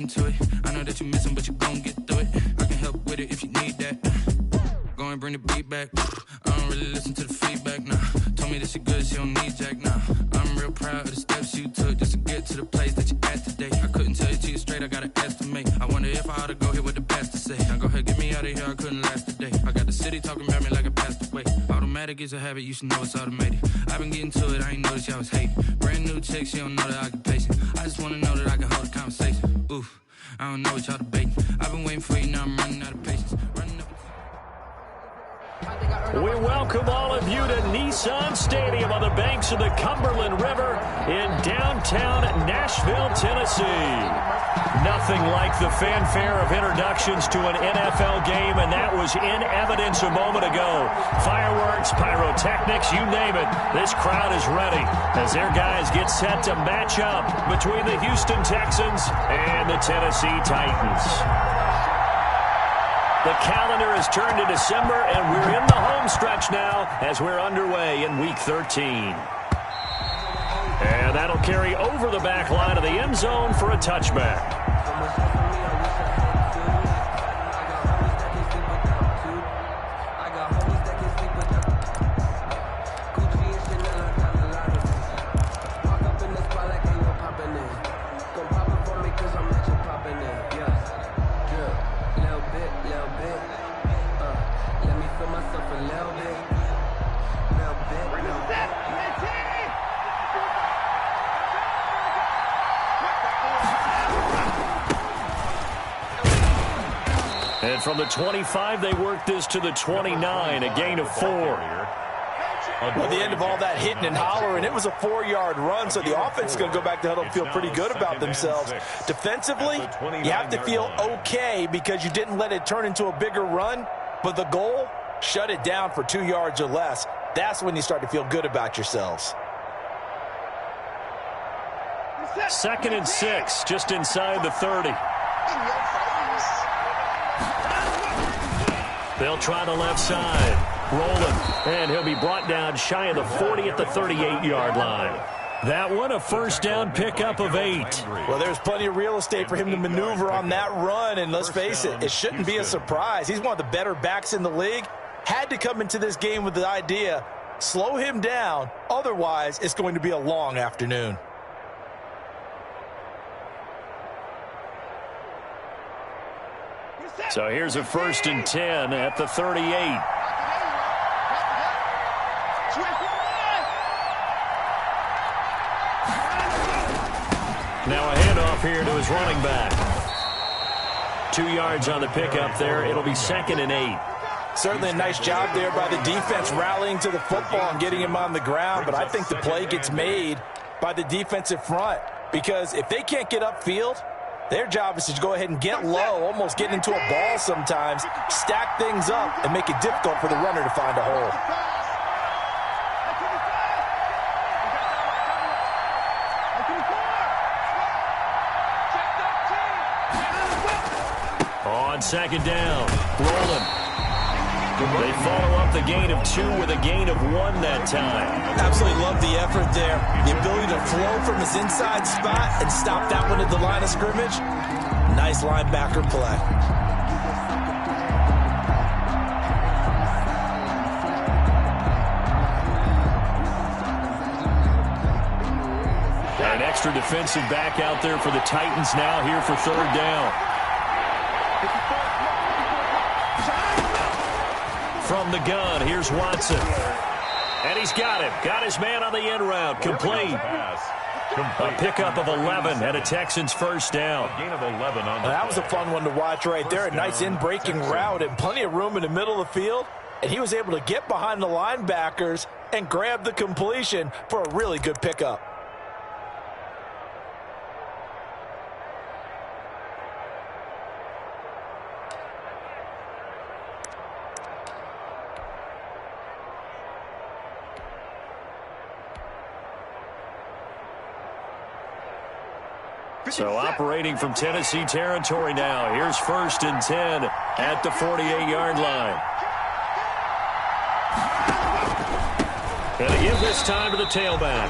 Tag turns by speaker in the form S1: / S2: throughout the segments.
S1: Into it. I know that you're missing, but you gon' get through it. I can help with it if you need that. Go and bring the beat back. I don't really listen to the feedback, nah. Told me that she good, she don't need Jack, nah. I'm real proud of the steps you took just to get to the place that you at today. I couldn't tell you to you straight, I gotta estimate. I wonder if I ought to go here with the pastor say. Now go ahead, get me out of here, I couldn't last a day. I got the city talking about me like I passed away. Automatic is a habit, you should know it's automated. I've been getting to it, I ain't noticed y'all was hating. Brand new chick, she don't know the occupation. I just wanna know that I can hold a conversation. Oof, I don't know what y'all debating. I've been waiting for you, now I'm running out of patience.
S2: We welcome all of you to Nissan Stadium on the banks of the Cumberland River in downtown Nashville, Tennessee. Nothing like the fanfare of introductions to an NFL game, and that was in evidence a moment ago. Fireworks, pyrotechnics, you name it. This crowd is ready as their guys get set to match up between the Houston Texans and the Tennessee Titans. The calendar has turned to December, and we're in the home stretch now as we're underway in Week 13. And that'll carry over the back line of the end zone for a touchback. And from the 25, they worked this to the 29, a gain of 4.
S3: Well, at the end of all that hitting and hollering, it was a 4-yard run, so the offense is going to go back to huddle and feel pretty good about themselves. Defensively, you have to feel okay because you didn't let it turn into a bigger run, but the goal, shut it down for 2 yards or less. That's when you start to feel good about yourselves.
S2: 2nd and 6, just inside the 30. They'll try the left side. Rolling. And he'll be brought down shy of the 40 at the 38-yard line. That one, a first down pickup of 8.
S3: Well, there's plenty of real estate for him to maneuver on that run. And let's face it, it shouldn't be a surprise. He's one of the better backs in the league. Had to come into this game with the idea, slow him down. Otherwise, it's going to be a long afternoon.
S2: So here's a 1st and 10 at the 38. Now a handoff here to his running back. 2 yards on the pickup there. It'll be 2nd and 8.
S3: Certainly a nice job there by the defense rallying to the football and getting him on the ground. But I think the play gets made by the defensive front because if they can't get upfield, their job is to go ahead and get low, almost get into a ball sometimes, stack things up, and make it difficult for the runner to find a hole.
S2: On 2nd down, rolling. They follow up the gain of 2 with a gain of 1 that time.
S3: Absolutely love the effort there. The ability to flow from his inside spot and stop that one at the line of scrimmage. Nice linebacker play.
S2: An extra defensive back out there for the Titans now here for 3rd down. From the gun, here's Watson. And he's got him. Got his man on the end route. Complete. A pickup of 11 and a Texans first down.
S3: That was a fun one to watch right there. A nice in-breaking route and plenty of room in the middle of the field. And he was able to get behind the linebackers and grab the completion for a really good pickup.
S2: So operating from Tennessee territory now. Here's 1st and 10 at the 48-yard line. And they give this time to the tailback.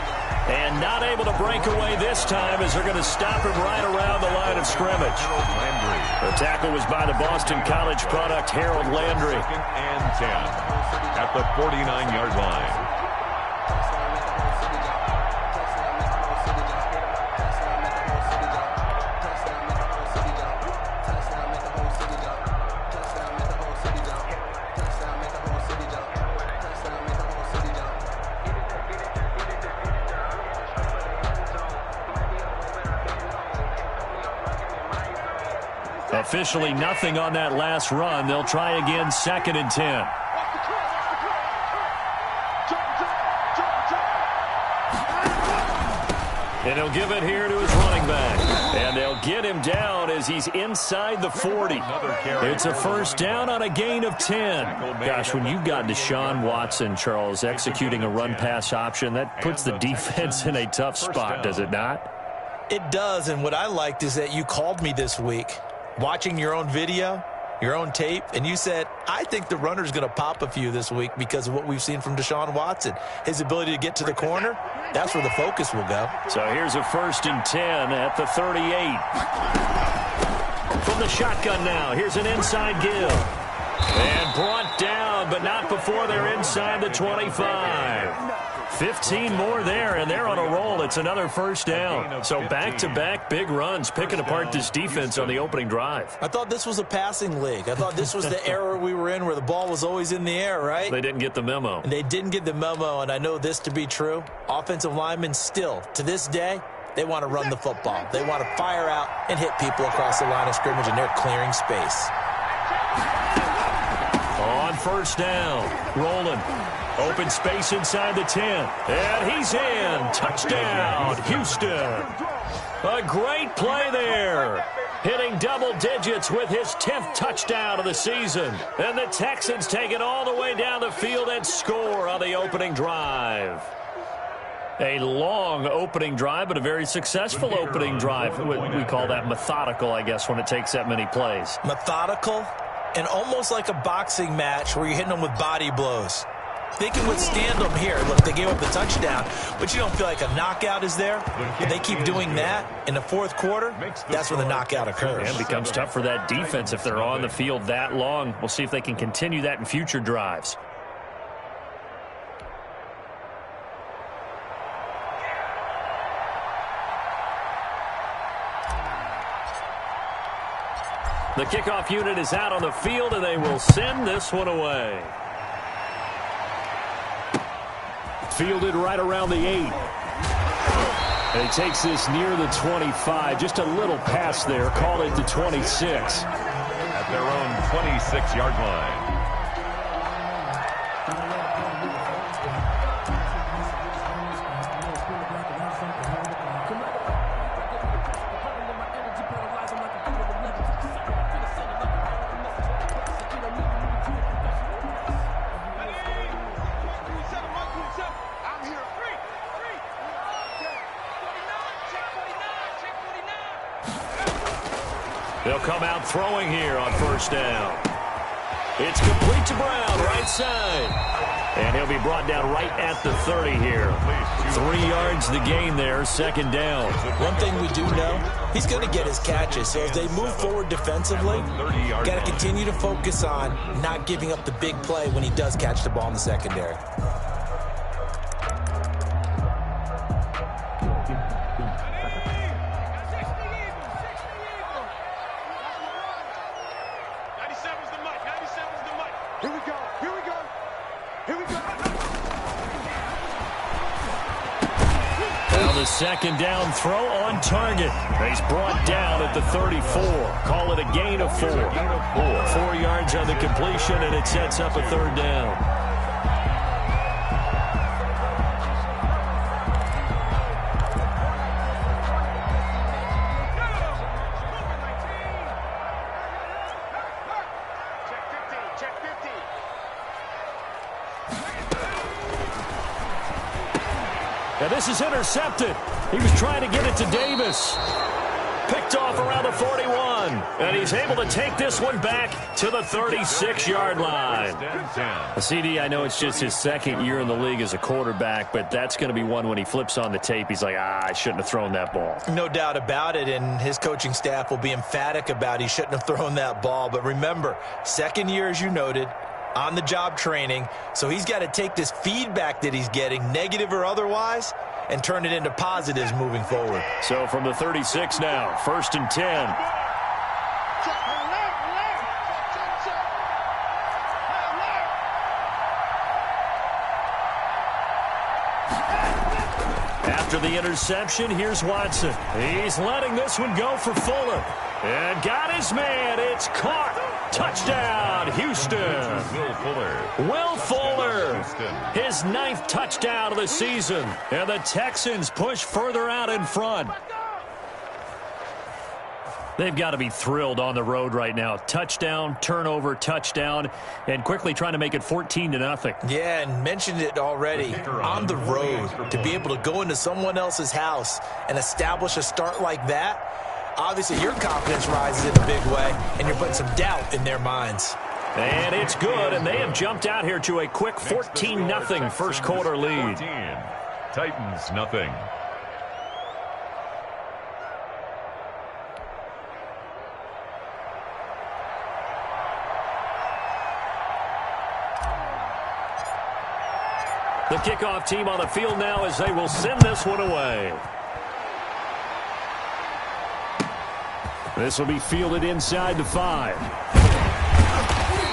S2: And not able to break away this time as they're going to stop him right around the line of scrimmage. The tackle was by the Boston College product, Harold Landry.
S4: 2nd and 10 at the 49-yard line.
S2: Officially nothing on that last run. They'll try again, 2nd and 10. And he'll give it here to his running back. And they'll get him down as he's inside the 40. It's a first down on a gain of 10. Gosh, when you've got Deshaun Watson, Charles, executing a run-pass option, that puts the defense in a tough spot, does it not?
S3: It does, and what I liked is that you called me this week, watching your own video, your own tape, and you said, I think the runner's going to pop a few this week because of what we've seen from Deshaun Watson. His ability to get to the corner, that's where the focus will go.
S2: So here's a 1st and 10 at the 38. From the shotgun now, here's an inside give. And brought down, but not before they're inside the 25. 15 more there, and they're on a roll. It's another first down. So back-to-back big runs, picking apart this defense on the opening drive.
S3: I thought this was a passing league. I thought this was the era we were in where the ball was always in the air, right?
S2: They didn't get the memo.
S3: And they didn't get the memo, and I know this to be true. Offensive linemen still, to this day, they want to run the football. They want to fire out and hit people across the line of scrimmage, and they're clearing space.
S2: On first down, rolling. Open space inside the 10. And he's in. Touchdown, Houston. A great play there. Hitting double digits with his 10th touchdown of the season. And the Texans take it all the way down the field and score on the opening drive. A long opening drive, but a very successful opening drive. We call that methodical, I guess, when it takes that many plays.
S3: Methodical and almost like a boxing match where you're hitting them with body blows. They can withstand them here. Look, they gave up the touchdown, but you don't feel like a knockout is there. If they keep doing that in the fourth quarter, that's when the knockout occurs.
S2: And it becomes tough for that defense if they're on the field that long. We'll see if they can continue that in future drives. The kickoff unit is out on the field, and they will send this one away. Fielded right around the 8. And he takes this near the 25. Just a little pass there. Call it the 26.
S4: At their own 26-yard line.
S2: They'll come out throwing here on first down. It's complete to Brown, right side. And he'll be brought down right at the 30 here. 3 yards the gain there, 2nd down.
S3: One thing we do know, he's going to get his catches. So as they move forward defensively, got to continue to focus on not giving up the big play when he does catch the ball in the secondary.
S2: The 2nd down throw on target. He's brought down at the 34. Call it a gain of 4. 4 yards on the completion, and it sets up a 3rd down. Now this is intercepted. He was trying to get it to Davis. Picked off around the 41. And he's able to take this one back to the 36-yard line. CD, I know it's just his second year in the league as a quarterback, but that's going to be one when he flips on the tape. He's like, I shouldn't have thrown that ball.
S3: No doubt about it, and his coaching staff will be emphatic about he shouldn't have thrown that ball. But remember, second year, as you noted, on-the-job training, so he's got to take this feedback that he's getting, negative or otherwise, and turn it into positives moving forward.
S2: So from the 36 now, 1st and 10. After the interception, here's Watson. He's letting this one go for Fuller. And got his man. It's caught. Touchdown, Houston. Will Fuller. His 9th touchdown of the season. And the Texans push further out in front. They've got to be thrilled on the road right now. Touchdown, turnover, touchdown, and quickly trying to make it 14-0.
S3: Yeah, and mentioned it already. On the road, to be able to go into someone else's house and establish a start like that, obviously your confidence rises in a big way, and you're putting some doubt in their minds.
S2: And it's good, and they have jumped out here to a quick 14-0 first quarter lead.
S4: Titans, nothing.
S2: The kickoff team on the field now as they will send this one away. This will be fielded inside the 5.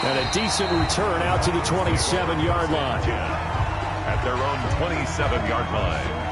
S2: And a decent return out to the 27-yard line.
S4: At their own 27-yard line.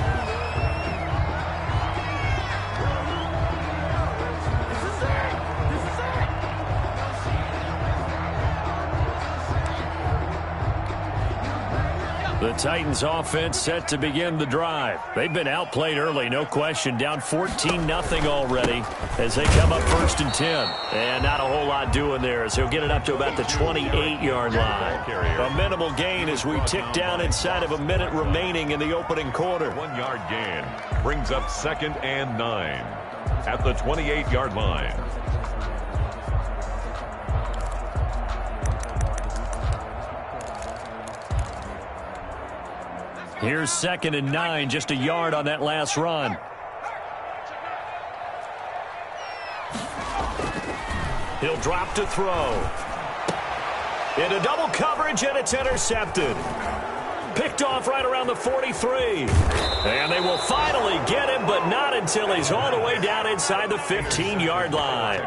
S2: The Titans offense set to begin the drive. They've been outplayed early, no question. Down 14-0 already as they come up 1st and 10. And not a whole lot doing there as he'll get it up to about the 28-yard line. A minimal gain as we tick down inside of a minute remaining in the opening quarter.
S4: 1-yard gain brings up 2nd and 9 at the 28-yard line.
S2: Here's 2nd and 9, just a yard on that last run. He'll drop to throw. Into double coverage, and it's intercepted. Picked off right around the 43. And they will finally get him, but not until he's all the way down inside the 15-yard line.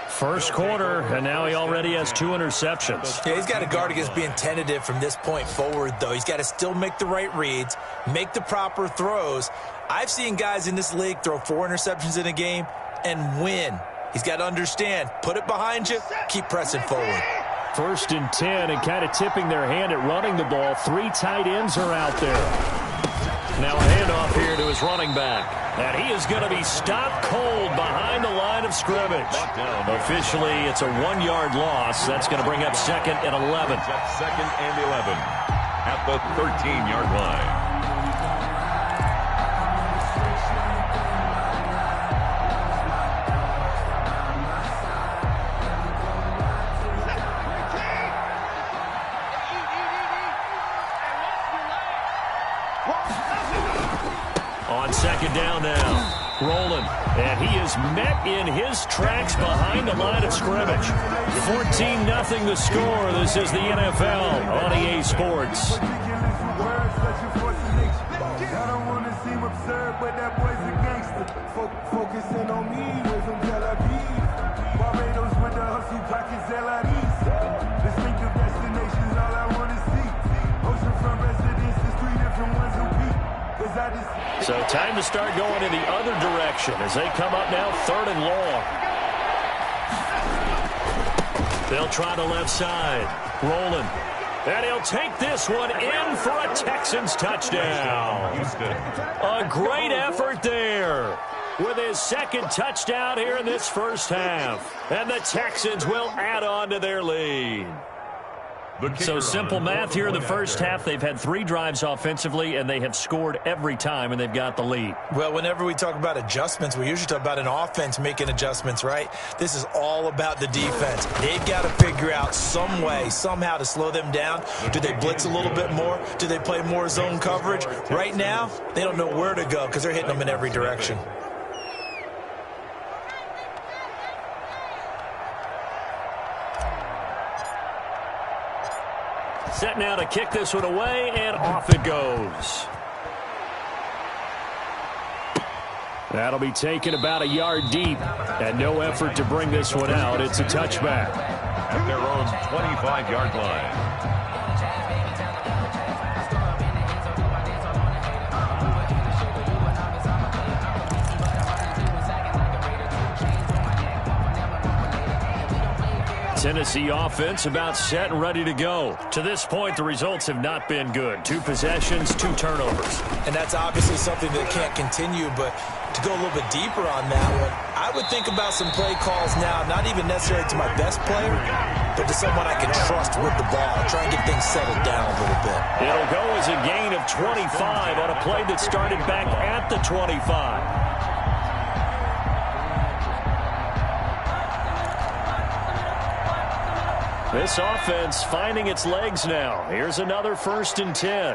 S2: First quarter, and now he already has 2 interceptions.
S3: Yeah, he's got to guard against being tentative from this point forward, though. He's got to still make the right reads, make the proper throws. I've seen guys in this league throw 4 interceptions in a game and win. He's got to understand, put it behind you, keep pressing forward.
S2: 1st and 10, and kind of tipping their hand at running the ball. 3 tight ends are out there. Now a handoff here to his running back. And he is going to be stopped cold behind the line of scrimmage. Officially, it's a 1-yard loss. That's going to bring up 2nd and 11.
S4: 2nd and 11 at the 13-yard line.
S2: On 2nd down now, rolling, and he is met in his tracks behind the line of scrimmage. 14-0 the score. This is the NFL on EA Sports.
S5: Focusing on me, from Tel Aviv. Barbados with the hustle pockets, distinctive destinations, all I want to see. Oceanfront residences, 3 different ones a week.
S2: So time to start going in the other direction as they come up now 3rd and long. They'll try the left side. Rolling. And he'll take this one in for a Texans touchdown. A great effort there with his 2nd touchdown here in this first half. And the Texans will add on to their lead. So simple math here in the first half. They've had 3 drives offensively, and they have scored every time, and they've got the lead.
S3: Well, whenever we talk about adjustments, we usually talk about an offense making adjustments, right? This is all about the defense. They've got to figure out some way, somehow to slow them down. Do they blitz a little bit more? Do they play more zone coverage? Right now, they don't know where to go because they're hitting them in every direction.
S2: Set now to kick this one away, and off it goes. That'll be taken about a yard deep, and no effort to bring this one out. It's a touchback.
S4: At their own 25-yard line.
S2: Tennessee offense about set and ready to go. To this point, the results have not been good. 2 possessions, 2 turnovers.
S3: And that's obviously something that can't continue, but to go a little bit deeper on that one, I would think about some play calls now, not even necessarily to my best player, but to someone I can trust with the ball. Try and get things settled down a little bit.
S2: It'll go as a gain of 25 on a play that started back at the 25. This offense finding its legs now. Here's another 1st and 10.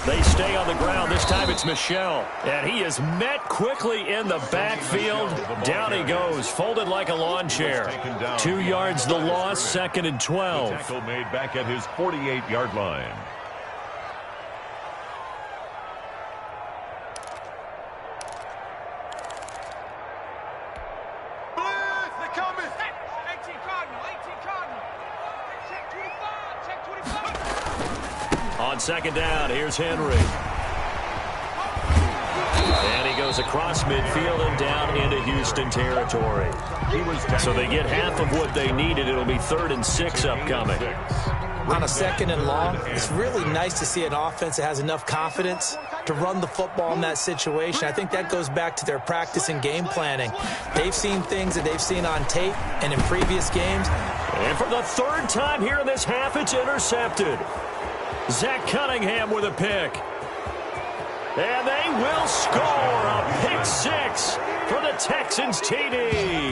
S2: They stay on the ground. This time it's Michel. And he is met quickly in the backfield. Down he goes, folded like a lawn chair. 2 yards the loss, 2nd and 12.
S4: Tackle made back at his 48-yard line.
S2: On 2nd down, here's Henry. And he goes across midfield and down into Houston territory. So they get half of what they needed. It'll be 3rd and 6 upcoming.
S3: On a 2nd and long, it's really nice to see an offense that has enough confidence to run the football in that situation. I think that goes back to their practice and game planning. They've seen things that they've seen on tape and in previous games.
S2: And for the 3rd time here in this half, it's intercepted. Zach Cunningham with a pick. And they will score a pick 6 for the Texans TD.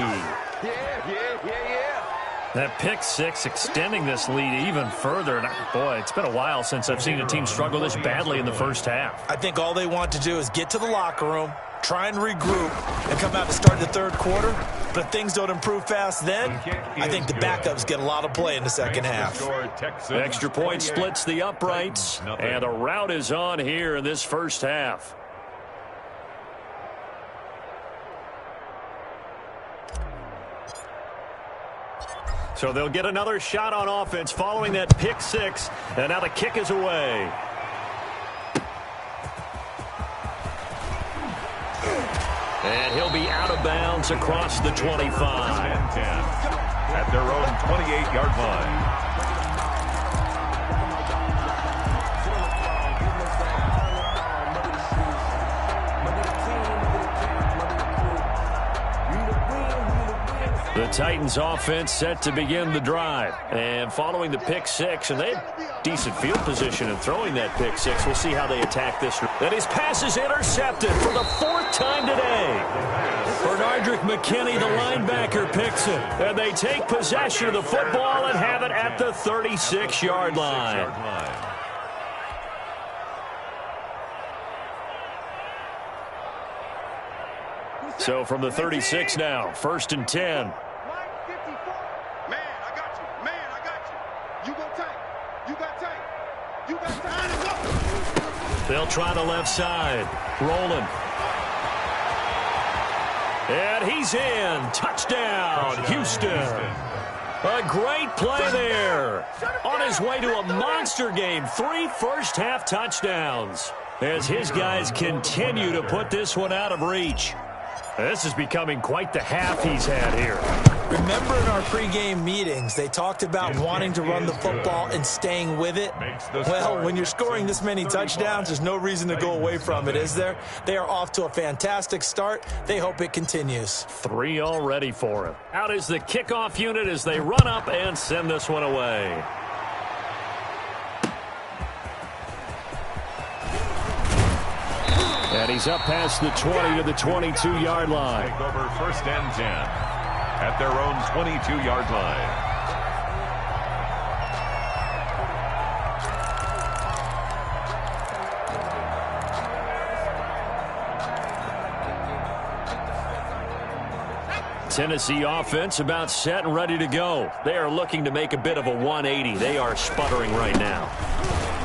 S2: That pick 6 extending this lead even further. And boy, it's been a while since I've seen a team struggle this badly in the first half.
S3: I think all they want to do is get to the locker room, try and regroup, and come out to start the 3rd quarter. But if things don't improve fast then, I think the backups get a lot of play in the 2nd half.
S2: Extra point splits the uprights, and the route is on here in this first half. So they'll get another shot on offense following that pick 6, and now the kick is away. And he'll be out of bounds across the 25.
S4: At their own 28-yard line.
S2: The Titans offense set to begin the drive. And following the pick 6, and they have decent field position in throwing that pick 6. We'll see how they attack this. And his pass is intercepted for the 4th time today. Bernardrick McKinney, the linebacker, picks it. And they take possession of the football and have it at the 36-yard line. So from the 36 now, 1st and 10. They'll try the left side. Rolling. And he's in. Touchdown, Houston. A great play there. On his way to a monster game. 3 first-half touchdowns. As his guys continue to put this one out of reach. This is becoming quite the half he's had here.
S3: Remember in our pregame meetings, they talked about wanting to run the football and staying with it? Well, when you're scoring this many touchdowns, there's no reason to go away from it, is there? They are off to a fantastic start. They hope it continues.
S2: 3 already for him. Out is the kickoff unit as they run up and send this one away. And he's up past the 20 to the 22-yard line.
S4: Take over 1st and 10 at their own 22-yard line.
S2: Tennessee offense about set and ready to go. They are looking to make a bit of a 180. They are sputtering right now.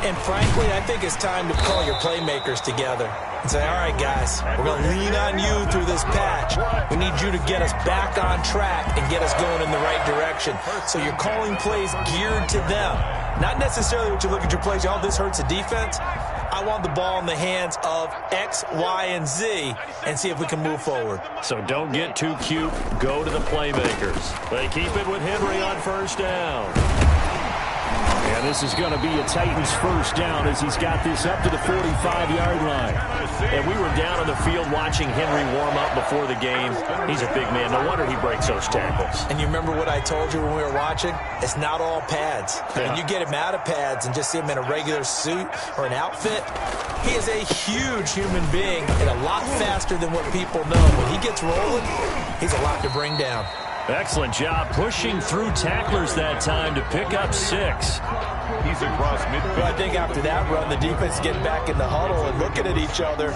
S3: And frankly, I think it's time to call your playmakers together and say, all right, guys, we're going to lean on you through this patch. We need you to get us back on track and get us going in the right direction. So you're calling plays geared to them. Not necessarily what you look at your plays, oh, this hurts the defense. I want the ball in the hands of X, Y, and Z and see if we can move forward.
S2: So don't get too cute. Go to the playmakers. They keep it with Henry on 1st down. And this is going to be a Titans 1st down as he's got this up to the 45-yard line. And we were down on the field watching Henry warm up before the game. He's a big man. No wonder he breaks those tackles.
S3: And you remember what I told you when we were watching? It's not all pads. When you get him out of pads and just see him in a regular suit or an outfit, he is a huge human being and a lot faster than what people know. When he gets rolling, he's a lot to bring down.
S2: Excellent job pushing through tacklers that time to pick up 6.
S4: He's across midfield.
S3: Well, I think after that run, the defense is getting back in the huddle and looking at each other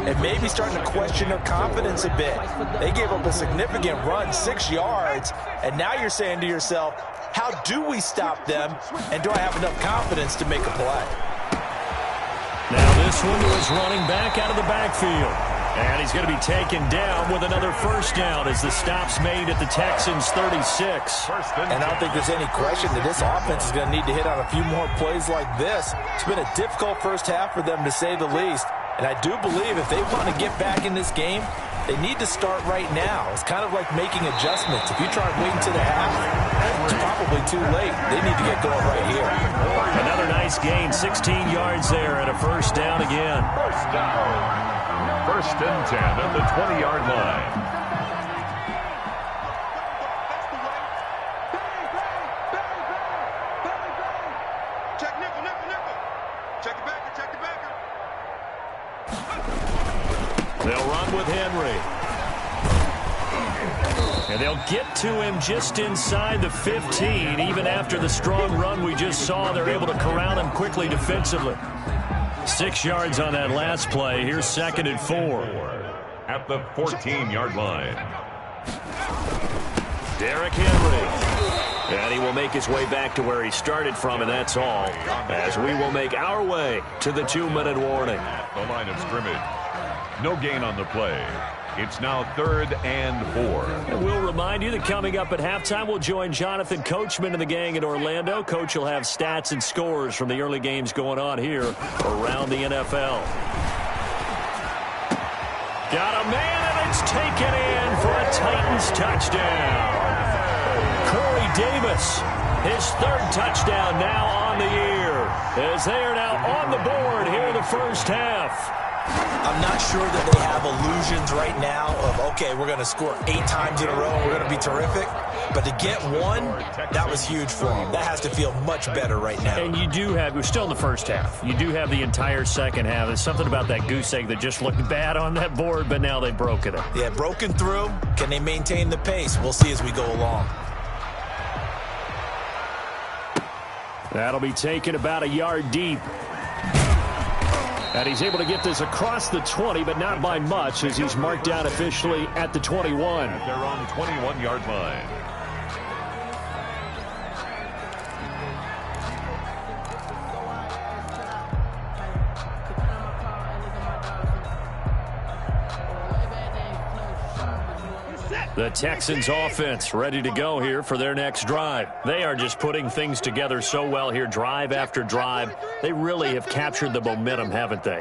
S3: and maybe starting to question their confidence a bit. They gave up a significant run, 6 yards, and now you're saying to yourself, how do we stop them, and do I have enough confidence to make a play?
S2: Now this one was running back out of the backfield. And he's going to be taken down with another 1st down as the stop's made at the Texans' 36.
S3: And I don't think there's any question that this offense is going to need to hit on a few more plays like this. It's been a difficult first half for them, to say the least. And I do believe if they want to get back in this game, they need to start right now. It's kind of like making adjustments. If you try waiting to the half, it's probably too late. They need to get going right here.
S2: Another nice gain, 16 yards there, and a 1st down again.
S4: 1st down. 1st and 10 at the 20-yard line.
S5: Check nickel, nickel, nickel. Check the backer, check the backer.
S2: They'll run with Henry. And they'll get to him just inside the 15. Even after the strong run we just saw, they're able to corral him quickly defensively. 6 yards on that last play. Here's 2nd and 4.
S4: At the 14-yard line.
S2: Derrick Henry. And he will make his way back to where he started from, and that's all. As we will make our way to the 2-minute warning.
S4: The line of scrimmage. No gain on the play. It's now 3rd and 4.
S2: And we'll remind you that coming up at halftime, we'll join Jonathan Coachman and the gang in Orlando. Coach will have stats and scores from the early games going on here around the NFL. Got a man, and it's taken in for a Titans touchdown. Corey Davis, his 3rd touchdown now on the year, as they are now on the board here in the first half.
S3: I'm not sure that they have illusions right now of, okay, we're going to score 8 times in a row and we're going to be terrific. But to get one, that was huge for them. That has to feel much better right now.
S2: And you do have, we're still in the first half. You do have the entire second half. There's something about that goose egg that just looked bad on that board, but now they've broken it.
S3: Yeah, broken through. Can they maintain the pace? We'll see as we go along.
S2: That'll be taken about a yard deep. And he's able to get this across the 20, but not by much, as he's marked down officially at the 21.
S4: At their own 21-yard line.
S2: The Texans offense ready to go here for their next drive. They are just putting things together so well here, drive after drive. They really have captured the momentum, haven't they?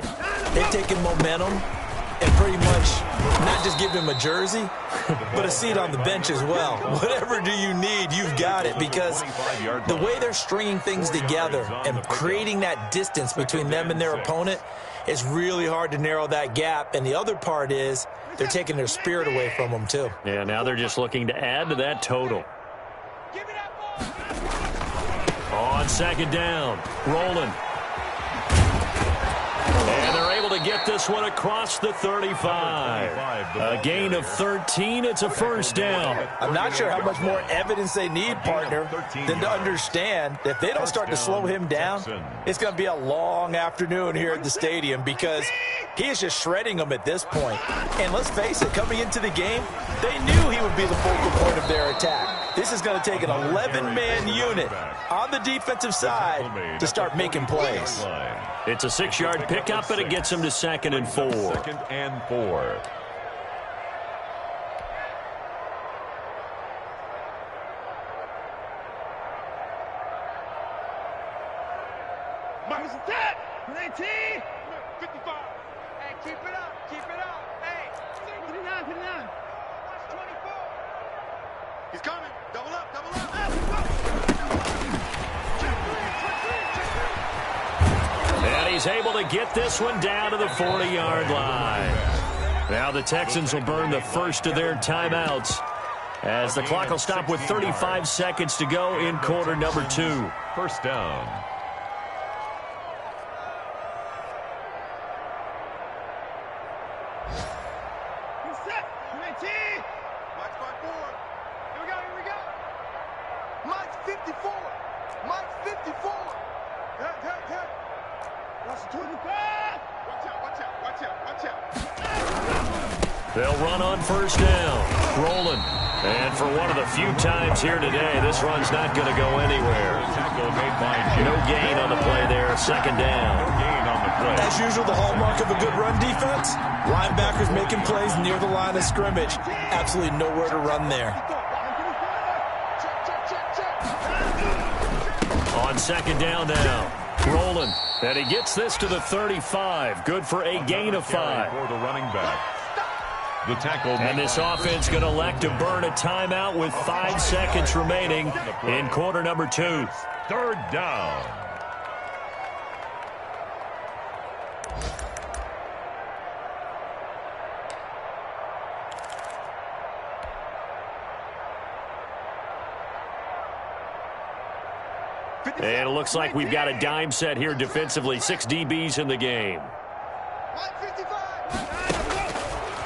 S3: They've taken momentum and pretty much not just give him a jersey, but a seat on the bench as well. Whatever do you need, you've got it, because the way they're stringing things together and creating that distance between them and their opponent is really hard to narrow that gap. And the other part is they're taking their spirit away from them, too.
S2: Yeah, now they're just looking to add to that total. On second down, rolling. And they're able to get this one across the 35. A gain of 13. It's a first down.
S3: I'm not sure how much more evidence they need, partner, than to understand that if they don't start to slow him down, it's going to be a long afternoon here at the stadium, because he is just shredding them at this point. And let's face it, coming into the game, they knew he would be the focal point of their attack. This is going to take an 11-man unit on the defensive side to start making plays.
S2: It's a 6-yard pickup, and it gets him to 2nd and 4.
S4: 2nd and 4.
S5: Marcus attack! 19! 55! Hey, keep it up! Keep it up! Hey! 59! 59! Watch 24! He's coming! Double up! Double up!
S2: And he's able to get this one down to the 40-yard line. Now the Texans will burn the first of their timeouts, as the clock will stop with 35 seconds to go in quarter number 2.
S4: First down.
S5: He's set! 19! Mike's 54! Here we go! Here we go! Mike's 54! Mike's 54! Hey! That's 25! Watch out! Watch out! Watch out! Watch out!
S2: They'll run on first down. Rolling. And for one of the few times here today, this run's not going to go anywhere. No gain on the play there. 2nd down.
S4: No gain on the play.
S3: As usual, the hallmark of a good run defense, linebackers making plays near the line of scrimmage. Absolutely nowhere to run there.
S2: On 2nd down now. Rolling. And he gets this to the 35. Good for a gain of 5.
S4: For the running back. The tackle.
S2: And this offense going to elect to burn a timeout with 5 seconds remaining in quarter number 2.
S4: 3rd down.
S2: And it looks like we've got a dime set here defensively. 6 DBs in the game.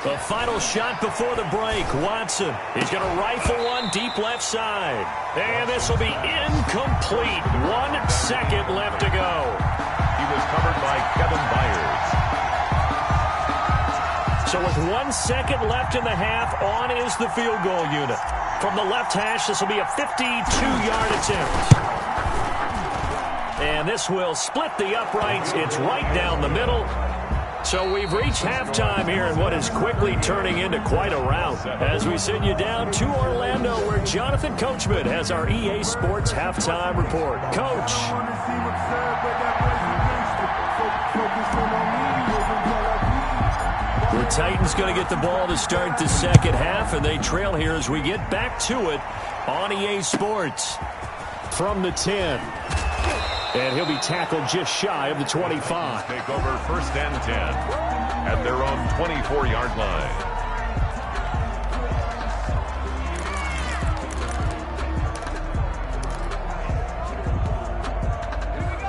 S2: The final shot before the break. Watson. He's going to rifle one deep left side. And this will be incomplete. 1 second left to go.
S4: He was covered by Kevin Byers.
S2: So with 1 second left in the half, on is the field goal unit. From the left hash, this will be a 52-yard attempt. And this will split the uprights. It's right down the middle. So we've reached halftime here in what is quickly turning into quite a rout, as we send you down to Orlando, where Jonathan Coachman has our EA Sports halftime report. Coach. The Titans going to get the ball to start the second half, and they trail here as we get back to it on EA Sports. From the 10. And he'll be tackled just shy of the 25.
S4: Take over 1st and 10 at their own 24-yard line.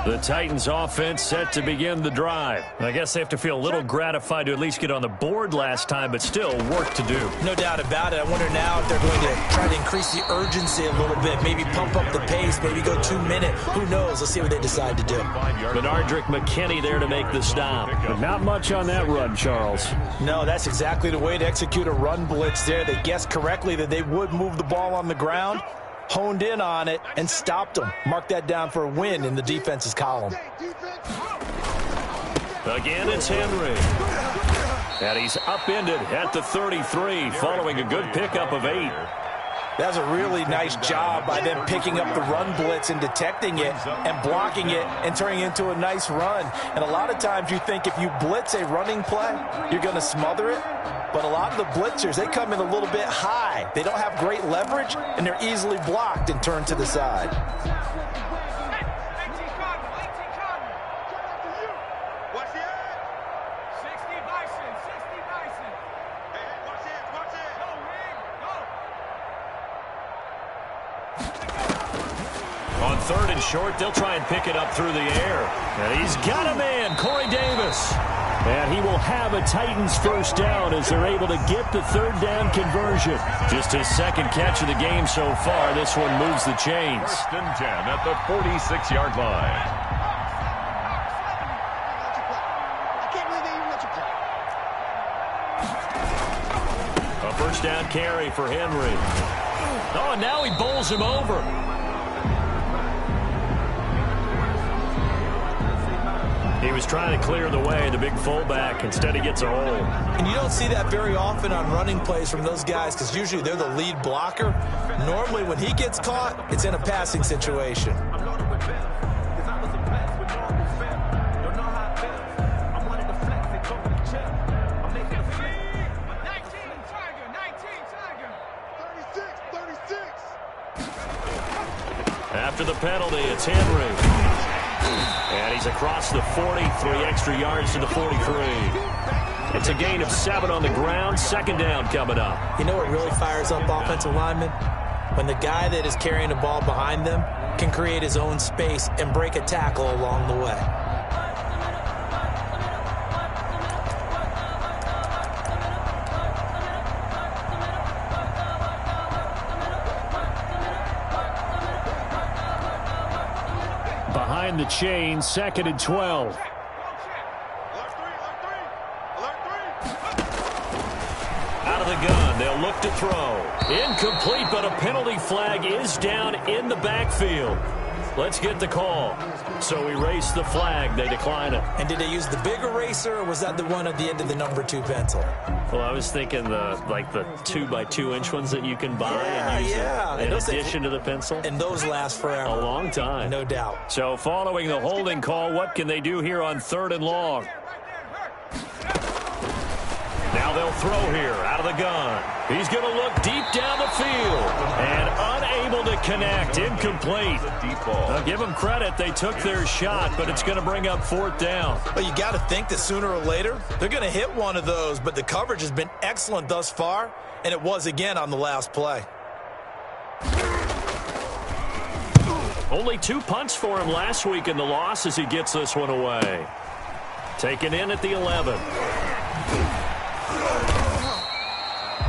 S2: The Titans offense set to begin the drive. I guess they have to feel a little gratified to at least get on the board last time, but still work to do.
S3: No doubt about it. I wonder now if they're going to try to increase the urgency a little bit, maybe pump up the pace, maybe go 2 minute. Who knows? Let's see what they decide to do.
S2: Benardrick McKinney there to make the stop. But not much on that run, Charles.
S3: No, that's exactly the way to execute a run blitz there. They guessed correctly that they would move the ball on the ground, honed in on it, and stopped them. Mark that down for a win in the defense's column.
S2: Again, it's Henry. And he's upended at the 33 following a good pickup of 8.
S3: That's a really nice job by them picking up the run blitz and detecting it and blocking it and turning it into a nice run. And a lot of times you think if you blitz a running play, you're going to smother it. But a lot of the blitzers, they come in a little bit high. They don't have great leverage, and they're easily blocked and turned to the side.
S2: On 3rd and short, they'll try and pick it up through the air. And he's got a man, Corey Davis. And he will have a Titans first down as they're able to get the 3rd down conversion. Just his 2nd catch of the game so far. This one moves the chains.
S4: 1st and 10 at the 46-yard line.
S2: A first down carry for Henry. Oh, and now he bowls him over. He was trying to clear the way, the big fullback. Instead, he gets a hole.
S3: And you don't see that very often on running plays from those guys because usually they're the lead blocker. Normally, when he gets caught, it's in a passing situation.
S2: After the penalty, it's Henry. And he's across the 40, 3 extra yards to the 43. It's a gain of 7 on the ground. 2nd down coming up.
S3: You know what really fires up offensive linemen? When the guy that is carrying the ball behind them can create his own space and break a tackle along the way.
S2: Behind the chain, 2nd and 12. Out of the gun, they'll look to throw. Incomplete, but a penalty flag is down in the backfield. Let's get the call. So erase the flag. They decline it.
S3: And did they use the big eraser, or was that the one at the end of the number 2 pencil?
S2: Well, I was thinking the 2x2-inch ones that you can buy and use in addition to the pencil.
S3: And those last forever.
S2: A long time.
S3: No doubt.
S2: So following the holding call, what can they do here on 3rd and long? Now they'll throw here out of the gun. He's going to look deep down the field and unable to connect. Incomplete. I'll give them credit. They took their shot, but it's going to bring up 4th down.
S3: Well, you got to think that sooner or later they're going to hit one of those, but the coverage has been excellent thus far, and it was again on the last play.
S2: Only 2 punts for him last week in the loss as he gets this one away. Taken in at the 11.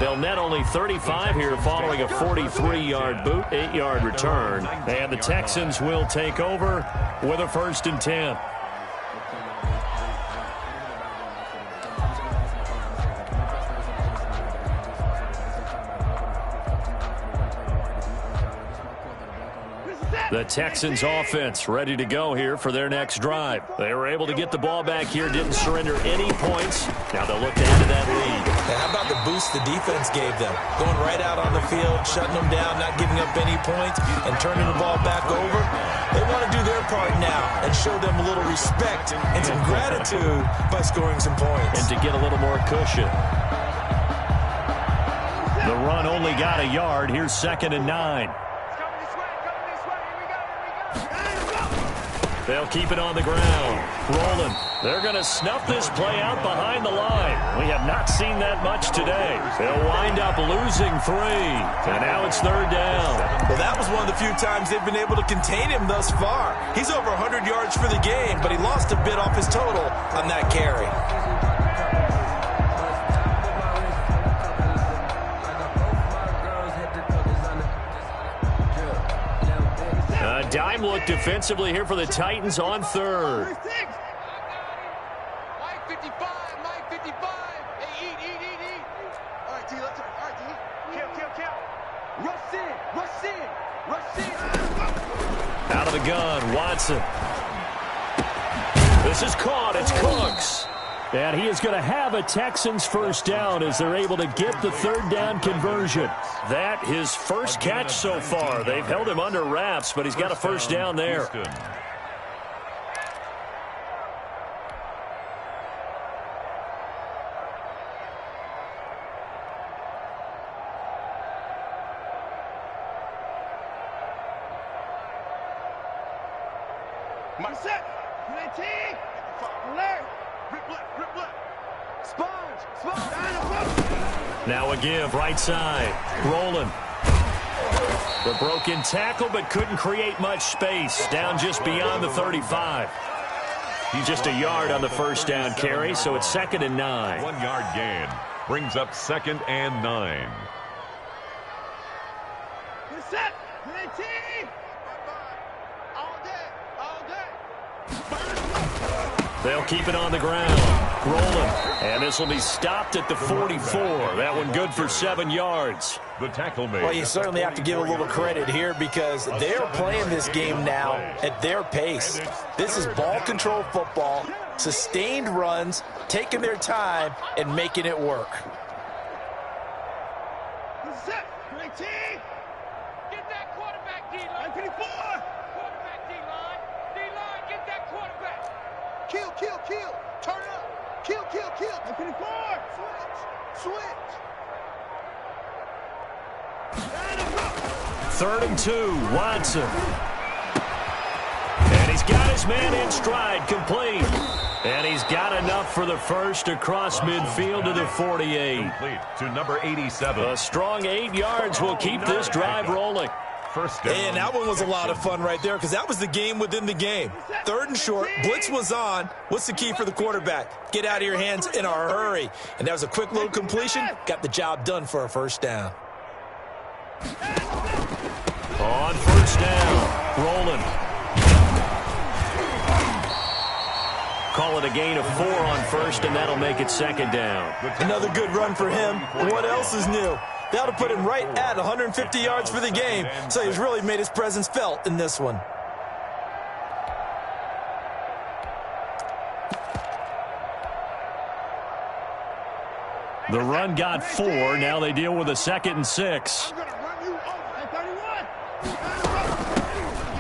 S2: They'll net only 35 here following a 43-yard boot, 8-yard return. And the Texans will take over with a 1st and 10. The Texans offense ready to go here for their next drive. They were able to get the ball back here, didn't surrender any points. Now they'll look to add to that lead.
S3: And how about the boost the defense gave them? Going right out on the field, shutting them down, not giving up any points, and turning the ball back over. They want to do their part now and show them a little respect and some gratitude by scoring some points.
S2: And to get a little more cushion. The run only got a yard. Here's 2nd and 9. They'll keep it on the ground. Rolling. They're going to snuff this play out behind the line. We have not seen that much today. They'll wind up losing 3. And now it's 3rd down.
S3: Well, that was one of the few times they've been able to contain him thus far. He's over 100 yards for the game, but he lost a bit off his total on that carry.
S2: Dime look defensively here for the Titans on 3rd.
S6: Mike 55, Mike 55. Hey, eat. All right, T, let's go. All right, T. Kill. Rush in.
S2: Out of the gun, Watson. This is caught. It's Cooks. And he is going to have a Texans first down as they're able to get the third down conversion. That his first catch so far. They've held him under wraps, but he's got a first down there.
S6: Set. 19. Alert. Grip left. Sponge.
S2: Now a give, right side. Rolling. The broken tackle, but couldn't create much space. Down just beyond the 35. He's just a yard on the first down carry, so it's 2nd and 9.
S4: 1 yard gain brings up 2nd and 9.
S6: Set. 19.
S2: They'll keep it on the ground. Rolling. And this will be stopped at the 44. That one good for 7 yards.
S4: The tackle made.
S3: Well, you certainly have to give a little credit here because they're playing this game now at their pace. This is ball control football, sustained runs, taking their time, and making it work.
S6: Set. 19. Get that quarterback, D-line. 54. Quarterback, D-line. D-line, get that quarterback. Kill. Turn it up. Kill. 54. Switch.
S2: 3rd and 2. Watson. And he's got his man in stride, complete. And he's got enough for the first across midfield to the 48.
S4: Complete to number 87.
S2: A strong 8 yards will keep this drive rolling.
S4: First down.
S3: And that one was a lot of fun right there because that was the game within the game. 3rd and short, blitz was on. What's the key for the quarterback? Get out of your hands in a hurry. And that was a quick little completion. Got the job done for a first down.
S2: On first down, rolling. Call it a gain of 4 on first, and that'll make it 2nd down.
S3: Another good run for him. What else is new? That'll put him right at 150 yards for the game, so he's really made his presence felt in this one.
S2: The run got 4. Now they deal with a 2nd and 6.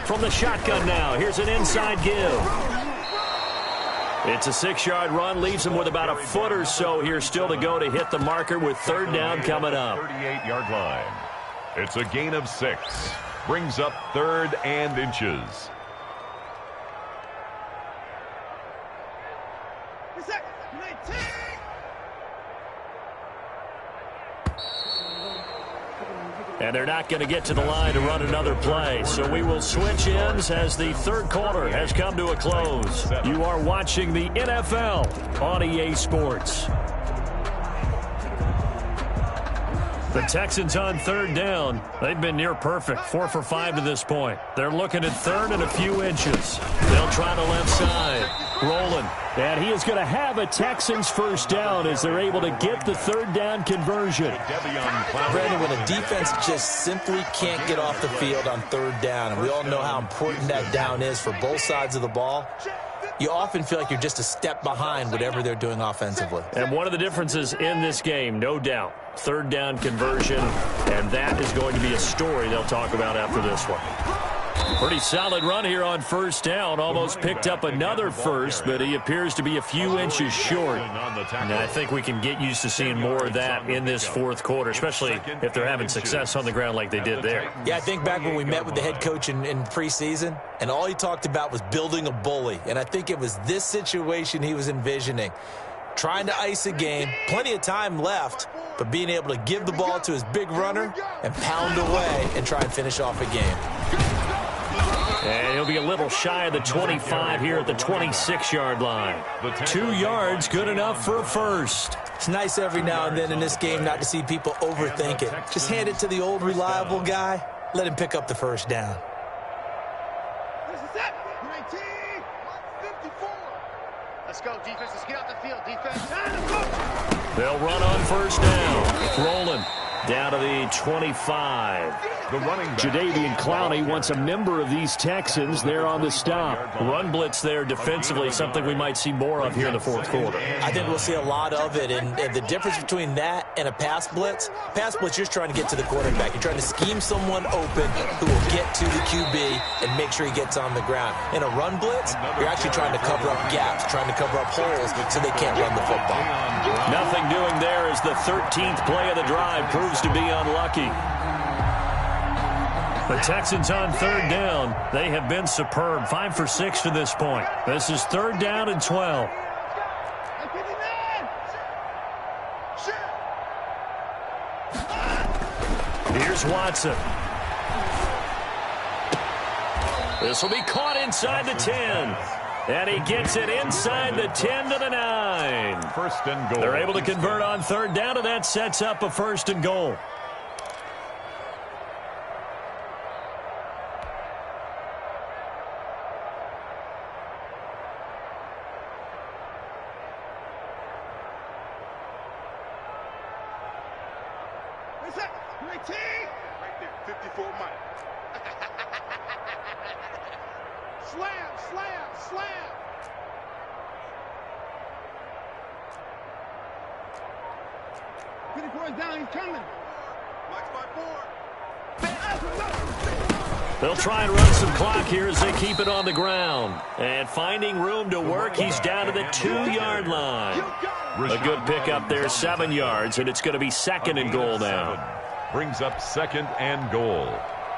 S2: From the shotgun now, here's an inside give. It's a 6-yard run, leaves him with about a foot or so here still to go to hit the marker with 3rd down coming up.
S4: 38-yard line. It's a gain of 6. Brings up 3rd and inches.
S2: And they're not going to get to the line to run another play. So we will switch ends as the 3rd quarter has come to a close. You are watching the NFL on EA Sports. The Texans on 3rd down. They've been near perfect, 4 for 5 to this point. They're looking at 3rd and a few inches. They'll try the left side. Rolling. And he is going to have a Texans first down as they're able to get the 3rd down conversion.
S3: Brandon, when a defense just simply can't get off the field on 3rd down, and we all know how important that down is for both sides of the ball, you often feel like you're just a step behind whatever they're doing offensively.
S2: And one of the differences in this game, no doubt, 3rd down conversion, and that is going to be a story they'll talk about after this one. Pretty solid run here on first down. Almost picked up another first, but he appears to be a few inches short. And I think we can get used to seeing more of that in this 4th quarter, especially if they're having success on the ground like they did there.
S3: Yeah, I think back when we met with the head coach in preseason, and all he talked about was building a bully. And I think it was this situation he was envisioning. Trying to ice a game, plenty of time left, but being able to give the ball to his big runner and pound away and try and finish off a game.
S2: And he'll be a little shy of the 25 here at the 26-yard line. 2 yards, good enough for a first.
S3: It's nice every now and then in this game not to see people overthink it. Just hand it to the old reliable guy. Let him pick up the first down.
S6: Let's go, defense. Let's get out the field, defense.
S2: They'll run on first down. Rolling down to the 25.
S4: the running back.
S2: Jadeveon Clowney wants a member of these Texans there on the stop. Run blitz there defensively, something we might see more of here in the fourth quarter.
S3: I think we'll see a lot of it, and the difference between that and a pass blitz, you're just trying to get to the quarterback. You're trying to scheme someone open who will get to the QB and make sure he gets on the ground. In a run blitz, you're actually trying to cover up gaps, trying to cover up holes so they can't run the football.
S2: Nothing doing there as the 13th play of the drive proves to be unlucky. The Texans on third down. They have been superb. 5 for 6 to this point. This is third down and 12. Here's Watson. This will be caught inside the 10. And he gets it inside the 10 to the 9.
S4: First and goal.
S2: They're able to convert on third down, and that sets up a first and goal.
S6: Right there, 54 Mike. Slam, slam, slam. Pretty boy's down, he's coming. Mike's by 4.
S2: They'll try and run some clock here as they keep it on the ground. And finding room to work, he's down to the 2-yard line. A good pickup there, 7 yards, and it's going to be second and goal now.
S4: Brings up second and goal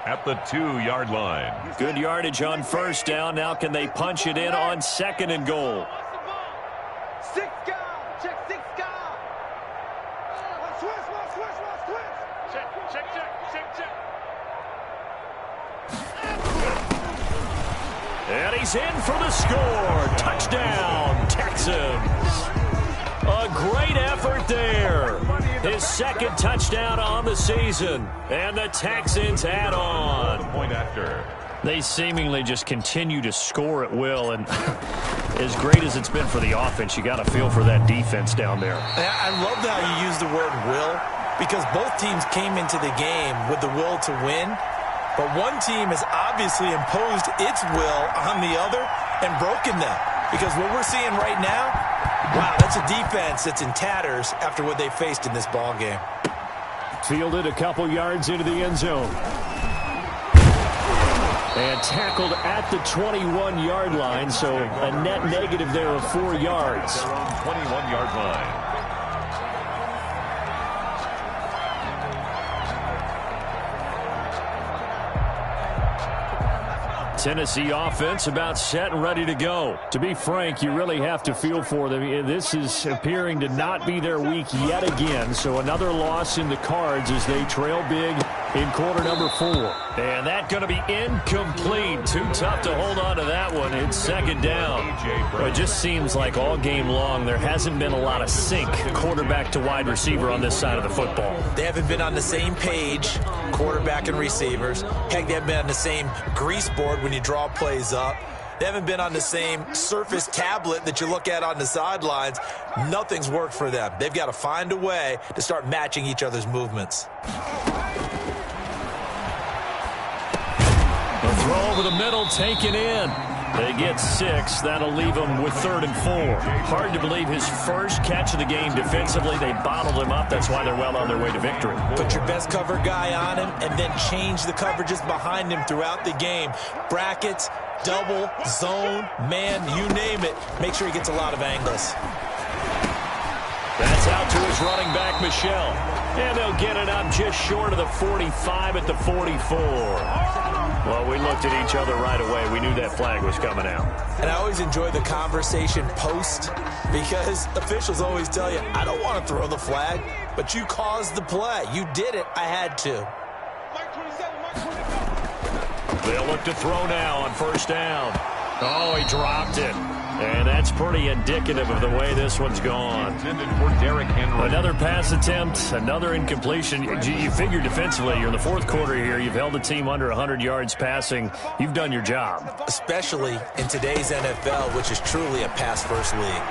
S4: at the 2-yard line.
S2: Good yardage on first down. Now can they punch it in on second and goal?
S6: 6 guy, check 6 guy. Switch. Check.
S2: And he's in for the score. Touchdown, Texans. A great effort there. His second touchdown on the season. And the Texans add on.
S4: Point after.
S2: They seemingly just continue to score at will. And as great as it's been for the offense, you got to feel for that defense down there.
S3: I love how you use the word will, because both teams came into the game with the will to win. But one team has obviously imposed its will on the other and broken them. Because what we're seeing right now, wow, that's a defense that's in tatters after what they faced in this ball game.
S2: Fielded a couple yards into the end zone. And tackled at the 21-yard line, so a net negative there of 4 yards.
S4: 21-yard line.
S2: Tennessee offense about set and ready to go. To be frank, you really have to feel for them. This is appearing to not be their week yet again. So another loss in the cards as they trail big in quarter number 4. And that's going to be incomplete. Too tough to hold on to that one. It's second down. Well, it just seems like all game long there hasn't been a lot of sync quarterback to wide receiver on this side of the football.
S3: They haven't been on the same page, quarterback and receivers. Heck, they haven't been on the same grease board when you draw plays up. They haven't been on the same Surface tablet that you look at on the sidelines. Nothing's worked for them. They've got to find a way to start matching each other's movements.
S2: A throw over the middle, taken in. They get 6. That'll leave them with 3rd and 4. Hard to believe his first catch of the game defensively. They bottled him up. That's why they're well on their way to victory.
S3: Put your best cover guy on him and then change the coverages behind him throughout the game. Brackets, double, zone, man, you name it. Make sure he gets a lot of angles.
S2: That's out to his running back, Michel. And they'll get it up just short of the 45 at the 44. Well, we looked at each other right away. We knew that flag was coming out.
S3: And I always enjoy the conversation post, because officials always tell you, I don't want to throw the flag, but you caused the play. You did it. I had to.
S2: They'll look to throw now on first down. Oh, he dropped it. And that's pretty indicative of the way this one's gone. Another pass attempt, another incompletion. You figure defensively, you're in the fourth quarter here. You've held the team under 100 yards passing. You've done your job.
S3: Especially in today's NFL, which is truly a pass-first league.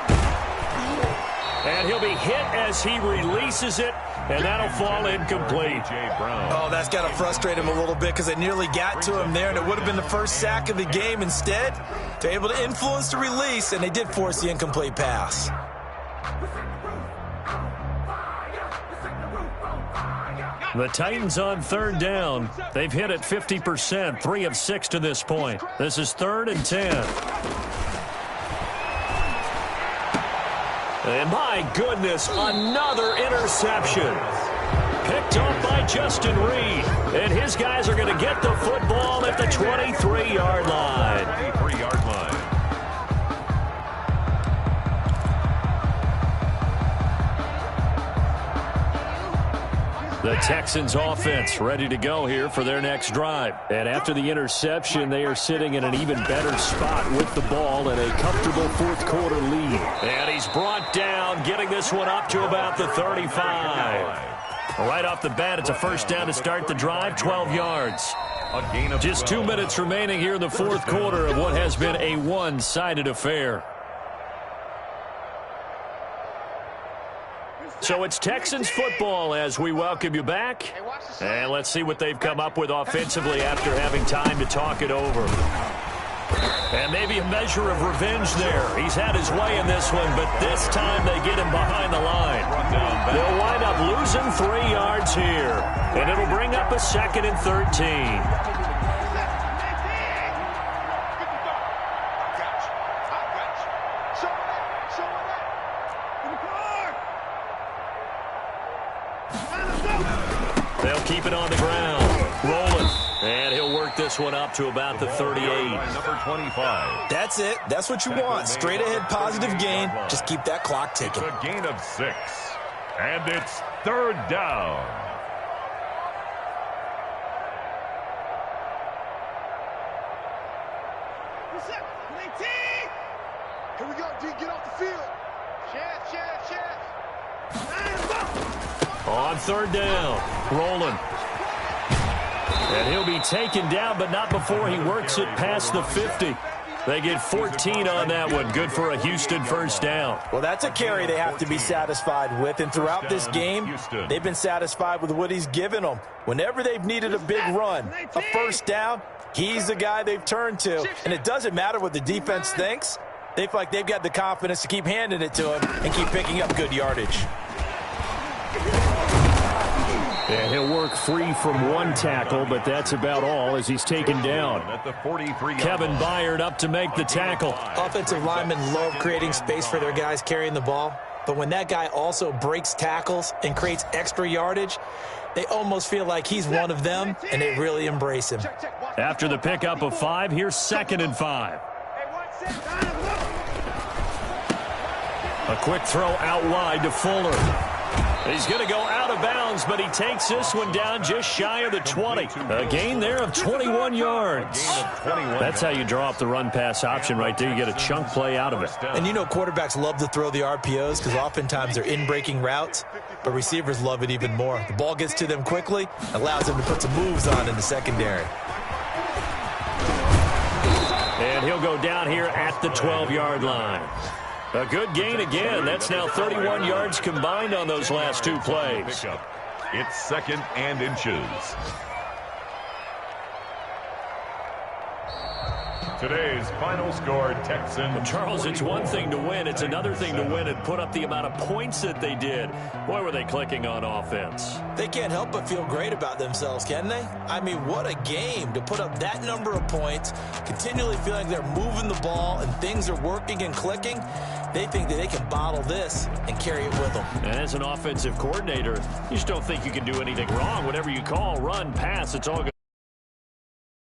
S2: And he'll be hit as he releases it. And that'll fall incomplete.
S3: Oh, that's got to frustrate him a little bit because they nearly got to him there, and it would have been the first sack of the game. Instead, they're able to influence the release, and they did force the incomplete pass.
S2: The Titans on third down. They've hit it 50%, 3 of 6 to this point. This is 3rd and 10. And my goodness, another interception. Picked off by Justin Reed. And his guys are going to get the football at the 23-yard line.
S4: 23-yard line.
S2: The Texans offense ready to go here for their next drive. And after the interception, they are sitting in an even better spot with the ball and a comfortable fourth quarter lead. And he's brought down, getting this one up to about the 35. Right off the bat, it's a first down to start the drive, 12 yards. Just 2 minutes remaining here in the fourth quarter of what has been a one-sided affair. So it's Texans football as we welcome you back. And let's see what they've come up with offensively after having time to talk it over. And maybe a measure of revenge there. He's had his way in this one, but this time they get him behind the line. They'll wind up losing 3 yards here. And it'll bring up a 2nd and 13. They'll keep it on the ground. Rolling. And he'll work this one up to about the 38.
S4: Number 25.
S3: That's it. That's what you want. Straight ahead positive gain. Just keep that clock ticking.
S4: It's a gain of 6. And it's 3rd down.
S6: Here we go, D. Get off the field. Chance.
S2: On 3rd down. Rolling. And he'll be taken down, but not before he works it past the 50. They get 14 on that one. Good for a Houston first down.
S3: Well, that's a carry they have to be satisfied with. And throughout this game, they've been satisfied with what he's given them. Whenever they've needed a big run, a first down, he's the guy they've turned to. And it doesn't matter what the defense thinks. They feel like they've got the confidence to keep handing it to him and keep picking up good yardage.
S2: And he'll work free from one tackle, but that's about all as he's taken down.
S4: At the 43.
S2: Kevin Byard up to make the tackle.
S3: Offensive linemen love creating space for their guys carrying the ball. But when that guy also breaks tackles and creates extra yardage, they almost feel like he's one of them, and they really embrace him.
S2: After the pickup of 5, here's 2nd and 5. A quick throw out wide to Fuller. He's going to go out of bounds, but he takes this one down just shy of the 20. A gain there of 21 yards. That's how you draw up the run-pass option right there. You get a chunk play out of it.
S3: And you know quarterbacks love to throw the RPOs because oftentimes they're in-breaking routes, but receivers love it even more. The ball gets to them quickly, allows them to put some moves on in the secondary.
S2: And he'll go down here at the 12-yard line. A good gain again. That's now 31 yards combined on those last 2 plays.
S4: It's 2nd and inches. Today's final score, Texans.
S2: Charles, it's one thing to win. It's another thing to win and put up the amount of points that they did. Boy, were they clicking on offense.
S3: They can't help but feel great about themselves, can they? I mean, what a game to put up that number of points, continually feeling they're moving the ball and things are working and clicking. They think that they can bottle this and carry it with them.
S2: And as an offensive coordinator, you just don't think you can do anything wrong. Whatever you call, run, pass, it's all good.